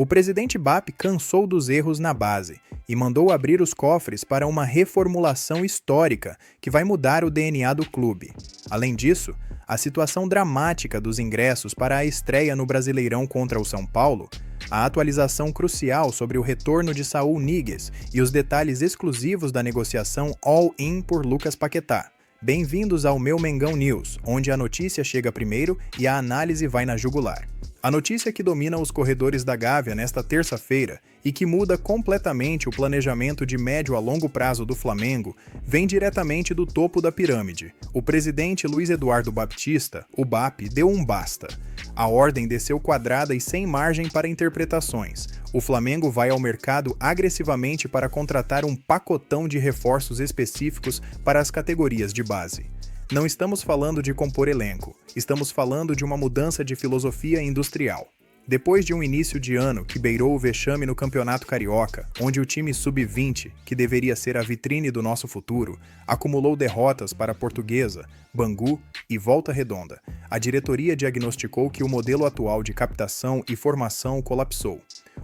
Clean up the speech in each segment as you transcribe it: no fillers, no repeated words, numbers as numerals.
O presidente BAP cansou dos erros na base e mandou abrir os cofres para uma reformulação histórica que vai mudar o DNA do clube. Além disso, a situação dramática dos ingressos para a estreia no Brasileirão contra o São Paulo, a atualização crucial sobre o retorno de Saúl Ñíguez e os detalhes exclusivos da negociação all-in por Lucas Paquetá. Bem-vindos ao Meu Mengão News, onde a notícia chega primeiro e a análise vai na jugular. A notícia que domina os corredores da Gávea nesta terça-feira e que muda completamente o planejamento de médio a longo prazo do Flamengo vem diretamente do topo da pirâmide. O presidente Luiz Eduardo Baptista, o BAP, deu um basta. A ordem desceu quadrada e sem margem para interpretações. O Flamengo vai ao mercado agressivamente para contratar um pacotão de reforços específicos para as categorias de base. Não estamos falando de compor elenco, estamos falando de uma mudança de filosofia industrial. Depois de um início de ano que beirou o vexame no Campeonato Carioca, onde o time sub-20, que deveria ser a vitrine do nosso futuro, acumulou derrotas para a Portuguesa, Bangu e Volta Redonda, a diretoria diagnosticou que o modelo atual de captação e formação colapsou.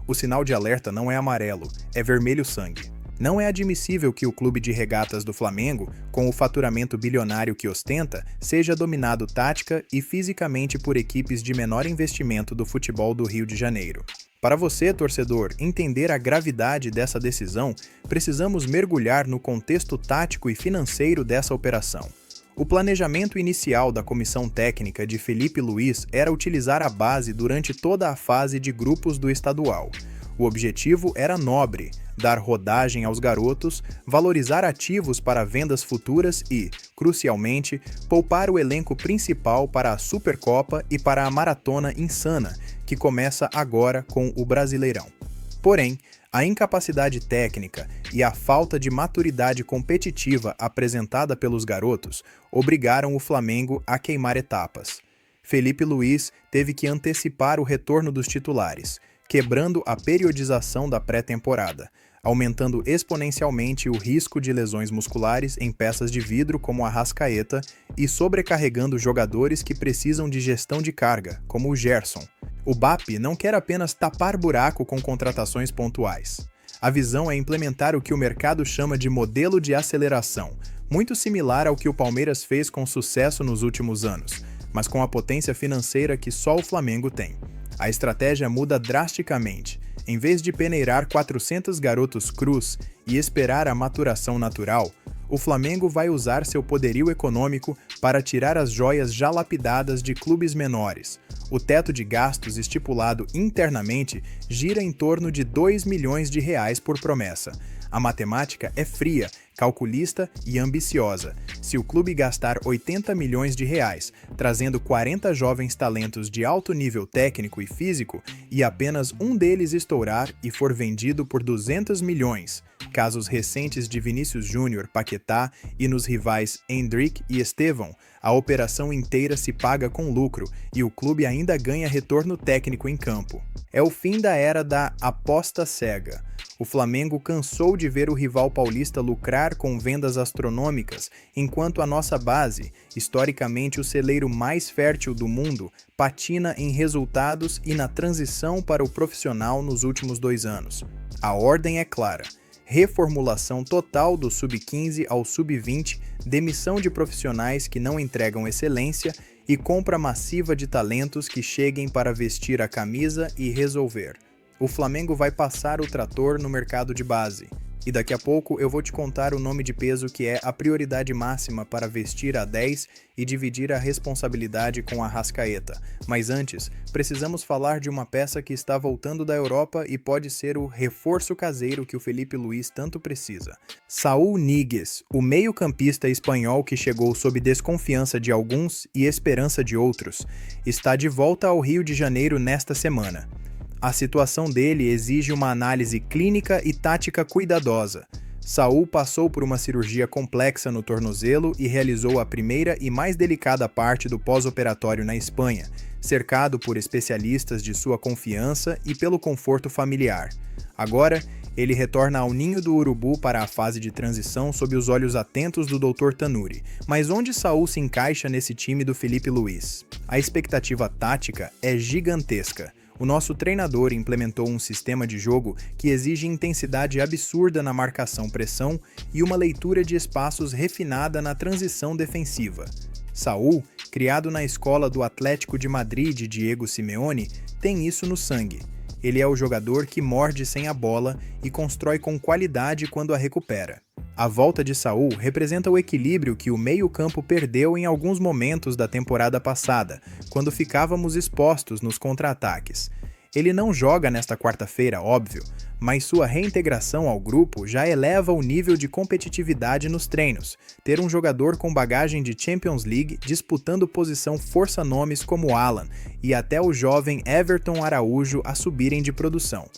O sinal de alerta não é amarelo, é vermelho sangue. Não é admissível que o clube de regatas do Flamengo, com o faturamento bilionário que ostenta, seja dominado tática e fisicamente por equipes de menor investimento do futebol do Rio de Janeiro. Para você, torcedor, entender a gravidade dessa decisão, precisamos mergulhar no contexto tático e financeiro dessa operação. O planejamento inicial da comissão técnica de Felipe Luiz era utilizar a base durante toda a fase de grupos do estadual. O objetivo era nobre: dar rodagem aos garotos, valorizar ativos para vendas futuras e, crucialmente, poupar o elenco principal para a Supercopa e para a maratona insana, que começa agora com o Brasileirão. Porém, a incapacidade técnica e a falta de maturidade competitiva apresentada pelos garotos obrigaram o Flamengo a queimar etapas. Felipe Luiz teve que antecipar o retorno dos titulares, quebrando a periodização da pré-temporada, aumentando exponencialmente o risco de lesões musculares em peças de vidro como a Arrascaeta e sobrecarregando jogadores que precisam de gestão de carga, como o Gerson. O BAP não quer apenas tapar buraco com contratações pontuais. A visão é implementar o que o mercado chama de modelo de aceleração, muito similar ao que o Palmeiras fez com sucesso nos últimos anos, mas com a potência financeira que só o Flamengo tem. A estratégia muda drasticamente. Em vez de peneirar 400 garotos crus e esperar a maturação natural, o Flamengo vai usar seu poderio econômico para tirar as joias já lapidadas de clubes menores. O teto de gastos estipulado internamente gira em torno de R$2 milhões por promessa. A matemática é fria, calculista e ambiciosa. Se o clube gastar R$80 milhões, trazendo 40 jovens talentos de alto nível técnico e físico, e apenas um deles estourar e for vendido por R$200 milhões, casos recentes de Vinícius Júnior, Paquetá e nos rivais Endrick e Estevão, a operação inteira se paga com lucro e o clube ainda ganha retorno técnico em campo. É o fim da era da aposta cega. O Flamengo cansou de ver o rival paulista lucrar com vendas astronômicas, enquanto a nossa base, historicamente o celeiro mais fértil do mundo, patina em resultados e na transição para o profissional nos últimos 2 anos. A ordem é clara: reformulação total do sub-15 ao sub-20, demissão de profissionais que não entregam excelência e compra massiva de talentos que cheguem para vestir a camisa e resolver. O Flamengo vai passar o trator no mercado de base. E daqui a pouco eu vou te contar o nome de peso que é a prioridade máxima para vestir a 10 e dividir a responsabilidade com a Arrascaeta. Mas antes, precisamos falar de uma peça que está voltando da Europa e pode ser o reforço caseiro que o Felipe Luiz tanto precisa. Saúl Ñíguez, o meio-campista espanhol que chegou sob desconfiança de alguns e esperança de outros, está de volta ao Rio de Janeiro nesta semana. A situação dele exige uma análise clínica e tática cuidadosa. Saúl passou por uma cirurgia complexa no tornozelo e realizou a primeira e mais delicada parte do pós-operatório na Espanha, cercado por especialistas de sua confiança e pelo conforto familiar. Agora, ele retorna ao ninho do urubu para a fase de transição sob os olhos atentos do Dr. Tanuri. Mas onde Saúl se encaixa nesse time do Felipe Luiz? A expectativa tática é gigantesca. O nosso treinador implementou um sistema de jogo que exige intensidade absurda na marcação-pressão e uma leitura de espaços refinada na transição defensiva. Saúl, criado na escola do Atlético de Madrid de Diego Simeone, tem isso no sangue. Ele é o jogador que morde sem a bola e constrói com qualidade quando a recupera. A volta de Saúl representa o equilíbrio que o meio-campo perdeu em alguns momentos da temporada passada, quando ficávamos expostos nos contra-ataques. Ele não joga nesta quarta-feira, óbvio, mas sua reintegração ao grupo já eleva o nível de competitividade nos treinos. Ter um jogador com bagagem de Champions League disputando posição força-nomes como Alan e até o jovem Everton Araújo a subirem de produção.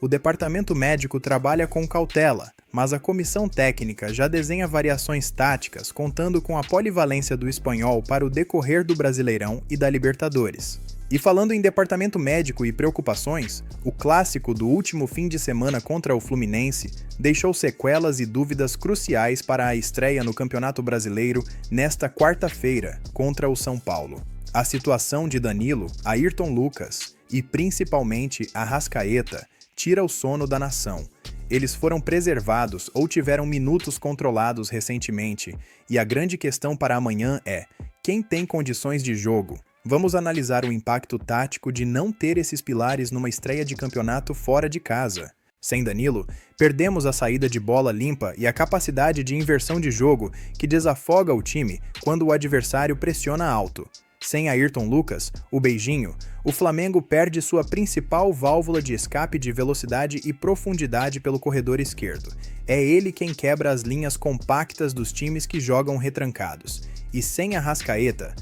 O departamento médico trabalha com cautela, mas a comissão técnica já desenha variações táticas contando com a polivalência do espanhol para o decorrer do Brasileirão e da Libertadores. E falando em departamento médico e preocupações, o clássico do último fim de semana contra o Fluminense deixou sequelas e dúvidas cruciais para a estreia no Campeonato Brasileiro nesta quarta-feira contra o São Paulo. A situação de Danilo, Ayrton Lucas e principalmente Arrascaeta tira o sono da nação. Eles foram preservados ou tiveram minutos controlados recentemente, e a grande questão para amanhã é: quem tem condições de jogo? Vamos analisar o impacto tático de não ter esses pilares numa estreia de campeonato fora de casa. Sem Danilo, perdemos a saída de bola limpa e a capacidade de inversão de jogo que desafoga o time quando o adversário pressiona alto. Sem Ayrton Lucas, o beijinho, o Flamengo perde sua principal válvula de escape de velocidade e profundidade pelo corredor esquerdo. É ele quem quebra as linhas compactas dos times que jogam retrancados. E sem Arrascaeta,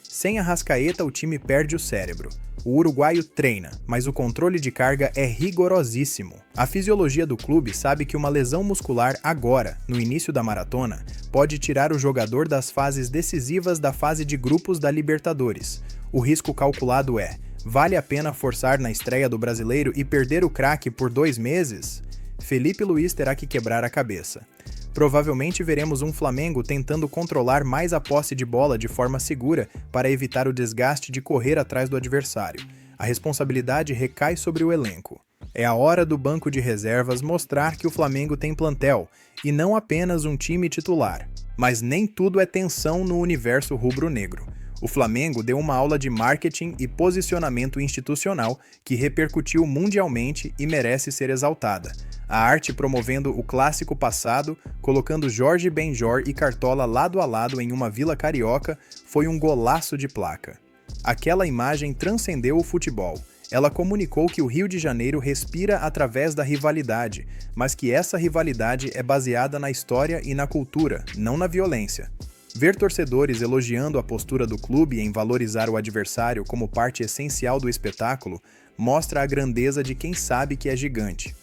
sem Arrascaeta o time perde o cérebro. O uruguaio treina, mas o controle de carga é rigorosíssimo. A fisiologia do clube sabe que uma lesão muscular agora, no início da maratona, pode tirar o jogador das fases decisivas da fase de grupos da Libertadores. O risco calculado é: vale a pena forçar na estreia do Brasileiro e perder o craque por 2 meses? Felipe Luiz terá que quebrar a cabeça. Provavelmente veremos um Flamengo tentando controlar mais a posse de bola de forma segura para evitar o desgaste de correr atrás do adversário. A responsabilidade recai sobre o elenco. É a hora do banco de reservas mostrar que o Flamengo tem plantel, e não apenas um time titular. Mas nem tudo é tensão no universo rubro-negro. O Flamengo deu uma aula de marketing e posicionamento institucional que repercutiu mundialmente e merece ser exaltada. A arte promovendo o clássico passado, colocando Jorge Benjor e Cartola lado a lado em uma vila carioca, foi um golaço de placa. Aquela imagem transcendeu o futebol. Ela comunicou que o Rio de Janeiro respira através da rivalidade, mas que essa rivalidade é baseada na história e na cultura, não na violência. Ver torcedores elogiando a postura do clube em valorizar o adversário como parte essencial do espetáculo mostra a grandeza de quem sabe que é gigante.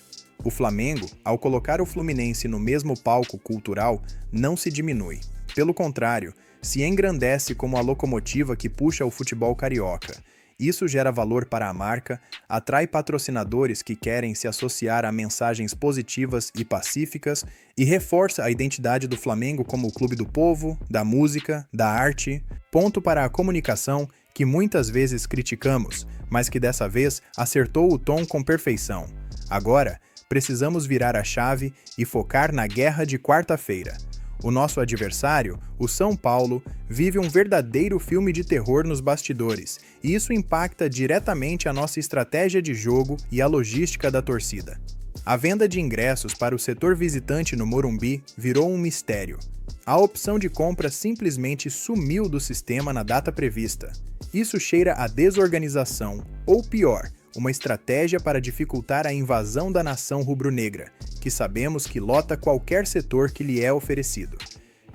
O Flamengo, ao colocar o Fluminense no mesmo palco cultural, não se diminui. Pelo contrário, se engrandece como a locomotiva que puxa o futebol carioca. Isso gera valor para a marca, atrai patrocinadores que querem se associar a mensagens positivas e pacíficas e reforça a identidade do Flamengo como o clube do povo, da música, da arte. Ponto para a comunicação, que muitas vezes criticamos, mas que dessa vez acertou o tom com perfeição. Agora, precisamos virar a chave e focar na guerra de quarta-feira. O nosso adversário, o São Paulo, vive um verdadeiro filme de terror nos bastidores, e isso impacta diretamente a nossa estratégia de jogo e a logística da torcida. A venda de ingressos para o setor visitante no Morumbi virou um mistério. A opção de compra simplesmente sumiu do sistema na data prevista. Isso cheira a desorganização, ou pior, uma estratégia para dificultar a invasão da nação rubro-negra, que sabemos que lota qualquer setor que lhe é oferecido.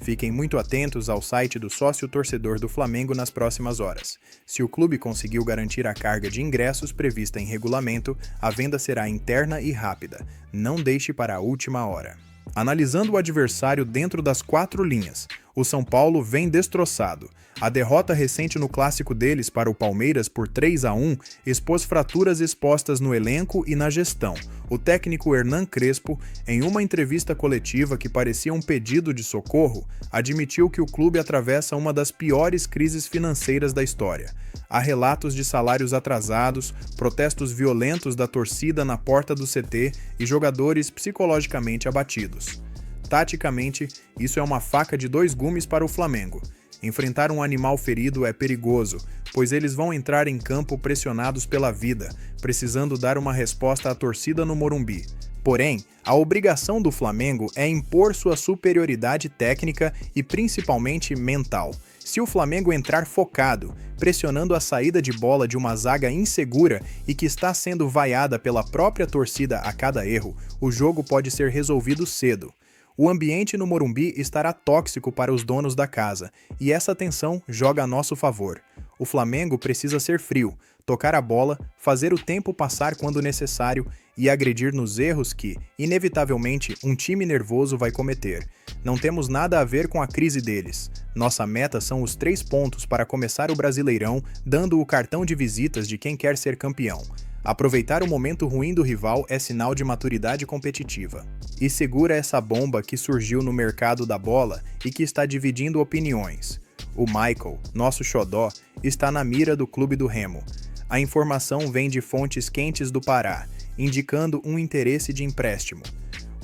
Fiquem muito atentos ao site do sócio-torcedor do Flamengo nas próximas horas. Se o clube conseguiu garantir a carga de ingressos prevista em regulamento, a venda será interna e rápida. Não deixe para a última hora. Analisando o adversário dentro das 4 linhas, o São Paulo vem destroçado. A derrota recente no clássico deles para o Palmeiras por 3-1 expôs fraturas expostas no elenco e na gestão. O técnico Hernan Crespo, em uma entrevista coletiva que parecia um pedido de socorro, admitiu que o clube atravessa uma das piores crises financeiras da história. Há relatos de salários atrasados, protestos violentos da torcida na porta do CT e jogadores psicologicamente abatidos. Taticamente, isso é uma faca de dois gumes para o Flamengo. Enfrentar um animal ferido é perigoso, pois eles vão entrar em campo pressionados pela vida, precisando dar uma resposta à torcida no Morumbi. Porém, a obrigação do Flamengo é impor sua superioridade técnica e principalmente mental. Se o Flamengo entrar focado, pressionando a saída de bola de uma zaga insegura e que está sendo vaiada pela própria torcida a cada erro, o jogo pode ser resolvido cedo. O ambiente no Morumbi estará tóxico para os donos da casa, e essa tensão joga a nosso favor. O Flamengo precisa ser frio, tocar a bola, fazer o tempo passar quando necessário e agredir nos erros que, inevitavelmente, um time nervoso vai cometer. Não temos nada a ver com a crise deles. Nossa meta são os 3 pontos para começar o Brasileirão, dando o cartão de visitas de quem quer ser campeão. Aproveitar o momento ruim do rival é sinal de maturidade competitiva. E segura essa bomba que surgiu no mercado da bola e que está dividindo opiniões. O Michael, nosso xodó, está na mira do clube do Remo. A informação vem de fontes quentes do Pará, indicando um interesse de empréstimo.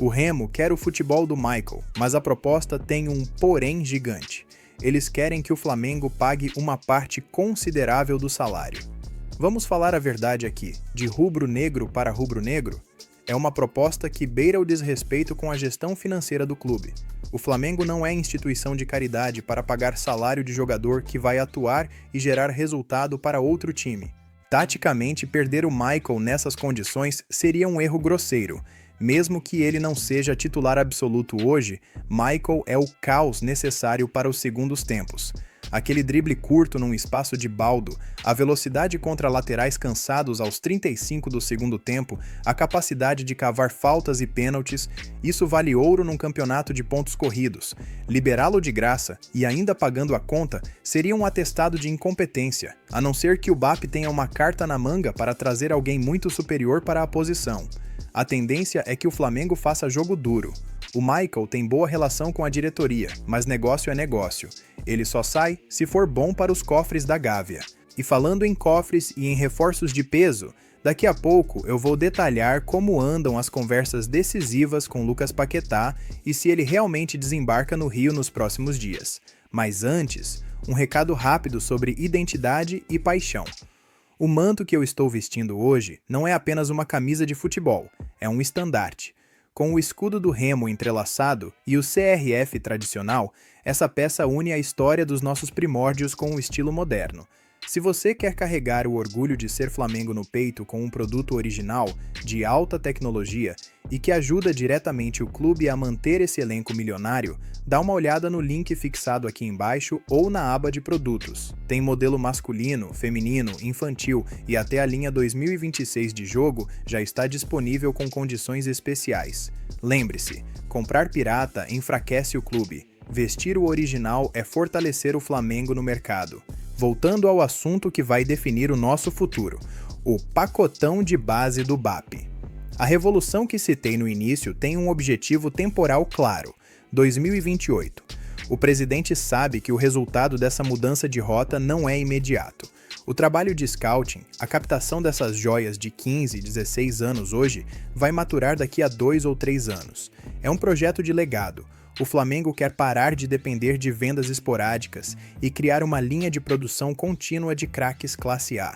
O Remo quer o futebol do Michael, mas a proposta tem um porém gigante. Eles querem que o Flamengo pague uma parte considerável do salário. Vamos falar a verdade aqui, de rubro-negro para rubro-negro? É uma proposta que beira o desrespeito com a gestão financeira do clube. O Flamengo não é instituição de caridade para pagar salário de jogador que vai atuar e gerar resultado para outro time. Taticamente, perder o Michael nessas condições seria um erro grosseiro. Mesmo que ele não seja titular absoluto hoje, Michael é o caos necessário para os segundos tempos. Aquele drible curto num espaço de baldo, a velocidade contra laterais cansados aos 35 do segundo tempo, a capacidade de cavar faltas e pênaltis, isso vale ouro num campeonato de pontos corridos. Liberá-lo de graça, e ainda pagando a conta, seria um atestado de incompetência, a não ser que o BAP tenha uma carta na manga para trazer alguém muito superior para a posição. A tendência é que o Flamengo faça jogo duro. O Michael tem boa relação com a diretoria, mas negócio é negócio. Ele só sai se for bom para os cofres da Gávea. E falando em cofres e em reforços de peso, daqui a pouco eu vou detalhar como andam as conversas decisivas com Lucas Paquetá e se ele realmente desembarca no Rio nos próximos dias. Mas antes, um recado rápido sobre identidade e paixão. O manto que eu estou vestindo hoje não é apenas uma camisa de futebol, é um estandarte. Com o escudo do Remo entrelaçado e o CRF tradicional, essa peça une a história dos nossos primórdios com o estilo moderno. Se você quer carregar o orgulho de ser Flamengo no peito com um produto original, de alta tecnologia e que ajuda diretamente o clube a manter esse elenco milionário, dá uma olhada no link fixado aqui embaixo ou na aba de produtos. Tem modelo masculino, feminino, infantil e até a linha 2026 de jogo já está disponível com condições especiais. Lembre-se, comprar pirata enfraquece o clube. Vestir o original é fortalecer o Flamengo no mercado. Voltando ao assunto que vai definir o nosso futuro, o pacotão de base do BAP. A revolução que citei no início tem um objetivo temporal claro, 2028. O presidente sabe que o resultado dessa mudança de rota não é imediato. O trabalho de scouting, a captação dessas joias de 15, 16 anos hoje, vai maturar daqui a 2 ou 3 anos. É um projeto de legado. O Flamengo quer parar de depender de vendas esporádicas e criar uma linha de produção contínua de craques classe A.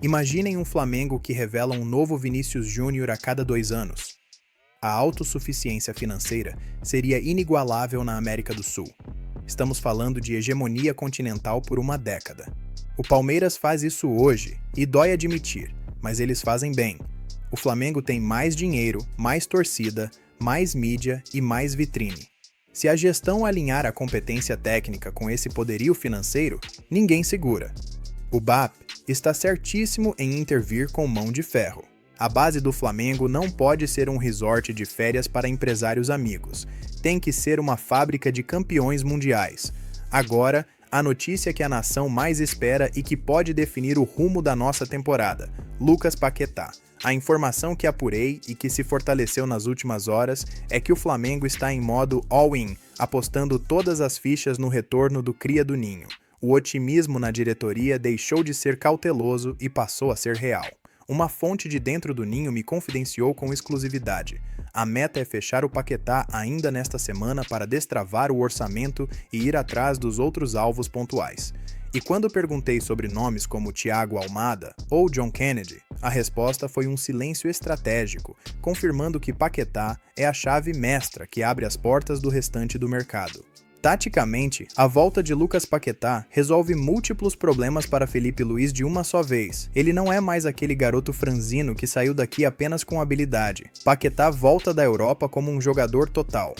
Imaginem um Flamengo que revela um novo Vinícius Júnior a cada 2 anos. A autossuficiência financeira seria inigualável na América do Sul. Estamos falando de hegemonia continental por uma década. O Palmeiras faz isso hoje, e dói admitir, mas eles fazem bem. O Flamengo tem mais dinheiro, mais torcida, mais mídia e mais vitrine. Se a gestão alinhar a competência técnica com esse poderio financeiro, ninguém segura. O BAP está certíssimo em intervir com mão de ferro. A base do Flamengo não pode ser um resort de férias para empresários amigos. Tem que ser uma fábrica de campeões mundiais. Agora, a notícia que a nação mais espera e que pode definir o rumo da nossa temporada: Lucas Paquetá. A informação que apurei e que se fortaleceu nas últimas horas é que o Flamengo está em modo all-in, apostando todas as fichas no retorno do cria do ninho. O otimismo na diretoria deixou de ser cauteloso e passou a ser real. Uma fonte de dentro do ninho me confidenciou com exclusividade. A meta é fechar o Paquetá ainda nesta semana para destravar o orçamento e ir atrás dos outros alvos pontuais. E quando perguntei sobre nomes como Thiago Almada ou John Kennedy, a resposta foi um silêncio estratégico, confirmando que Paquetá é a chave mestra que abre as portas do restante do mercado. Taticamente, a volta de Lucas Paquetá resolve múltiplos problemas para Felipe Luiz de uma só vez. Ele não é mais aquele garoto franzino que saiu daqui apenas com habilidade. Paquetá volta da Europa como um jogador total.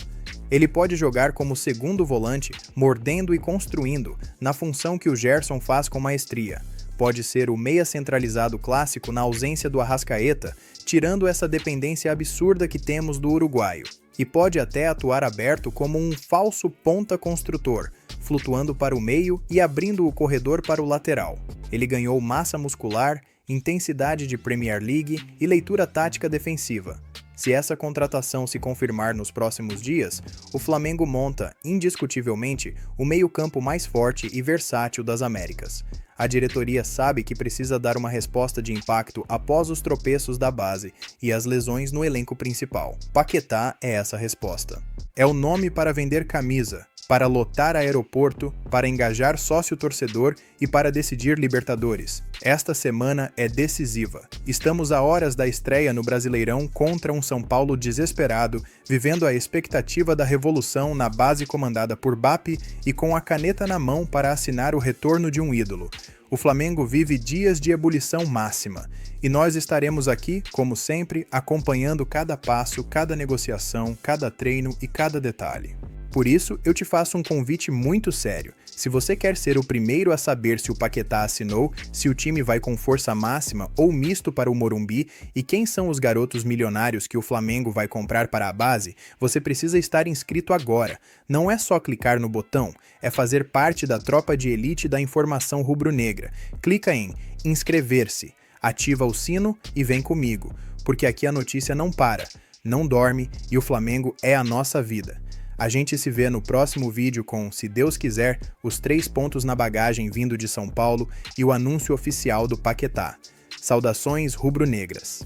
Ele pode jogar como segundo volante, mordendo e construindo, na função que o Gerson faz com maestria. Pode ser o meia centralizado clássico na ausência do Arrascaeta, tirando essa dependência absurda que temos do uruguaio. E pode até atuar aberto como um falso ponta construtor, flutuando para o meio e abrindo o corredor para o lateral. Ele ganhou massa muscular, intensidade de Premier League e leitura tática defensiva. Se essa contratação se confirmar nos próximos dias, o Flamengo monta, indiscutivelmente, o meio-campo mais forte e versátil das Américas. A diretoria sabe que precisa dar uma resposta de impacto após os tropeços da base e as lesões no elenco principal. Paquetá é essa resposta. É o nome para vender camisa, para lotar aeroporto, para engajar sócio-torcedor e para decidir Libertadores. Esta semana é decisiva. Estamos a horas da estreia no Brasileirão contra um São Paulo desesperado, vivendo a expectativa da revolução na base comandada por Bappi e com a caneta na mão para assinar o retorno de um ídolo. O Flamengo vive dias de ebulição máxima, e nós estaremos aqui, como sempre, acompanhando cada passo, cada negociação, cada treino e cada detalhe. Por isso, eu te faço um convite muito sério. Se você quer ser o primeiro a saber se o Paquetá assinou, se o time vai com força máxima ou misto para o Morumbi e quem são os garotos milionários que o Flamengo vai comprar para a base, você precisa estar inscrito agora. Não é só clicar no botão, é fazer parte da tropa de elite da informação rubro-negra. Clica em inscrever-se, ativa o sino e vem comigo, porque aqui a notícia não para, não dorme e o Flamengo é a nossa vida. A gente se vê no próximo vídeo com, se Deus quiser, os 3 pontos na bagagem vindo de São Paulo e o anúncio oficial do Paquetá. Saudações rubro-negras.